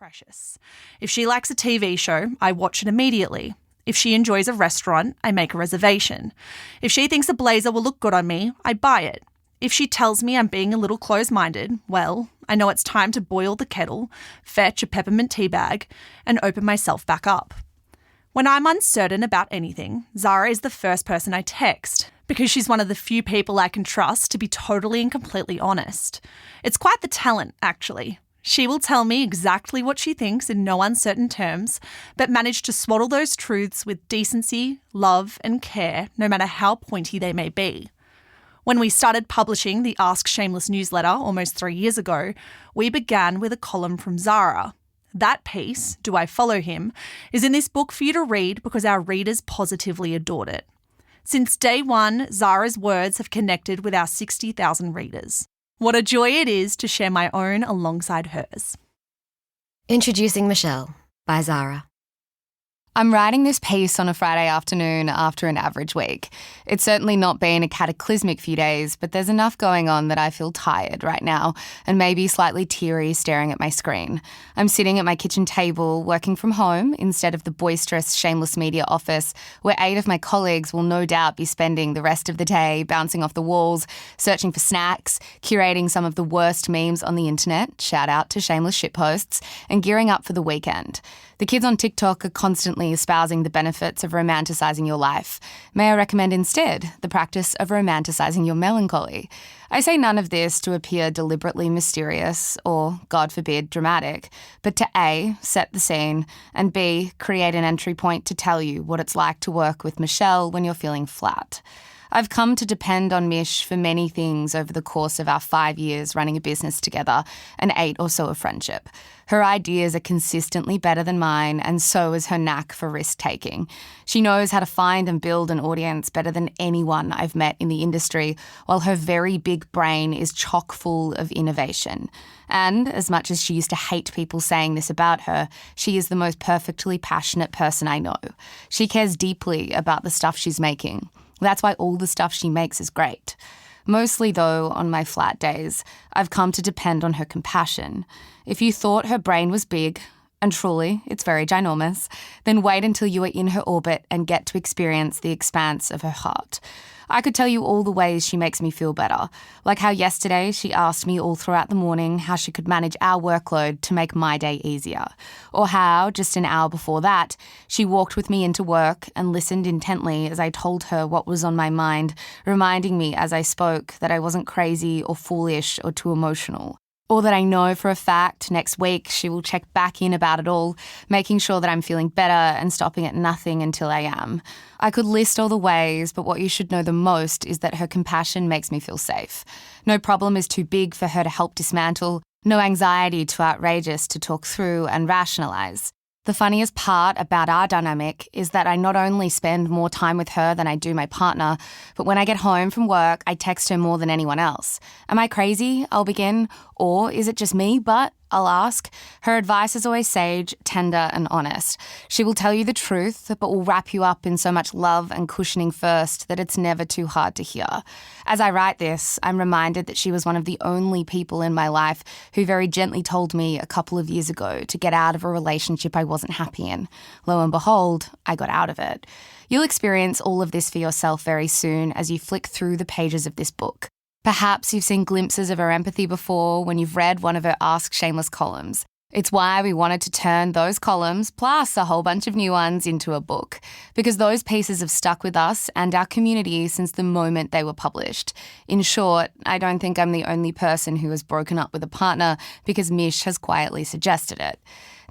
precious. If she likes a TV show, I watch it immediately. If she enjoys a restaurant, I make a reservation. If she thinks a blazer will look good on me, I buy it. If she tells me I'm being a little close-minded, well, I know it's time to boil the kettle, fetch a peppermint tea bag, and open myself back up. When I'm uncertain about anything, Zara is the first person I text, because she's one of the few people I can trust to be totally and completely honest. It's quite the talent, actually. She will tell me exactly what she thinks in no uncertain terms, but manage to swaddle those truths with decency, love, and care, no matter how pointy they may be. When we started publishing the Ask Shameless newsletter almost 3 years ago, we began with a column from Zara. That piece, Do I Follow Him, is in this book for you to read because our readers positively adored it. Since day one, Zara's words have connected with our 60,000 readers. What a joy it is to share my own alongside hers. Introducing Michelle by Zara. I'm writing this piece on a Friday afternoon after an average week. It's certainly not been a cataclysmic few days, but there's enough going on that I feel tired right now and maybe slightly teary staring at my screen. I'm sitting at my kitchen table working from home instead of the boisterous Shameless Media office where 8 of my colleagues will no doubt be spending the rest of the day bouncing off the walls, searching for snacks, curating some of the worst memes on the internet, shout out to Shameless shitposts, and gearing up for the weekend. The kids on TikTok are constantly espousing the benefits of romanticising your life. May I recommend instead the practice of romanticising your melancholy? I say none of this to appear deliberately mysterious or, God forbid, dramatic, but to A, set the scene, and B, create an entry point to tell you what it's like to work with Michelle when you're feeling flat. I've come to depend on Mish for many things over the course of our 5 years running a business together and 8 or so of friendship. Her ideas are consistently better than mine, and so is her knack for risk-taking. She knows how to find and build an audience better than anyone I've met in the industry, while her very big brain is chock full of innovation. And as much as she used to hate people saying this about her, she is the most perfectly passionate person I know. She cares deeply about the stuff she's making. That's why all the stuff she makes is great. Mostly, though, on my flat days, I've come to depend on her compassion. If you thought her brain was big, and truly, it's very ginormous, then wait until you are in her orbit and get to experience the expanse of her heart. I could tell you all the ways she makes me feel better, like how yesterday she asked me all throughout the morning how she could manage our workload to make my day easier, or how, just an hour before that, she walked with me into work and listened intently as I told her what was on my mind, reminding me as I spoke that I wasn't crazy or foolish or too emotional. Or that I know for a fact next week she will check back in about it all, making sure that I'm feeling better and stopping at nothing until I am. I could list all the ways, but what you should know the most is that her compassion makes me feel safe. No problem is too big for her to help dismantle, no anxiety too outrageous to talk through and rationalise. The funniest part about our dynamic is that I not only spend more time with her than I do my partner, but when I get home from work, I text her more than anyone else. Am I crazy? I'll begin. Or is it just me? But I'll ask. Her advice is always sage, tender, and honest. She will tell you the truth, but will wrap you up in so much love and cushioning first that it's never too hard to hear. As I write this, I'm reminded that she was one of the only people in my life who very gently told me a couple of years ago to get out of a relationship I wasn't happy in. Lo and behold, I got out of it. You'll experience all of this for yourself very soon as you flick through the pages of this book. Perhaps you've seen glimpses of her empathy before when you've read one of her Ask Shameless columns. It's why we wanted to turn those columns, plus a whole bunch of new ones, into a book, because those pieces have stuck with us and our community since the moment they were published. In short, I don't think I'm the only person who has broken up with a partner because Mish has quietly suggested it.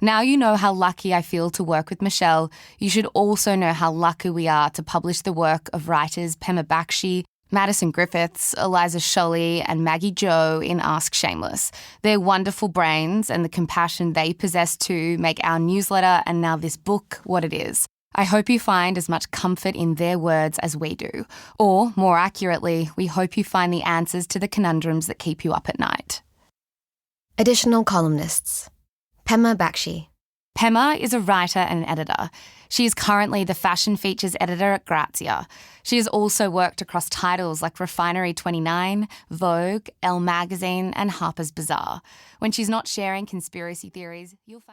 Now you know how lucky I feel to work with Michelle. You should also know how lucky we are to publish the work of writers Pema Bakshi, Madison Griffiths, Eliza, Sholly, and Maggie Zhou in Ask Shameless. Their wonderful brains and the compassion they possess too make our newsletter and now this book what it is. I hope you find as much comfort in their words as we do. Or, more accurately, we hope you find the answers to the conundrums that keep you up at night. Additional columnists. Pema Bakshi. Pema is a writer and editor. She is currently the fashion features editor at Grazia. She has also worked across titles like Refinery 29, Vogue, Elle Magazine, and Harper's Bazaar. When she's not sharing conspiracy theories, you'll find...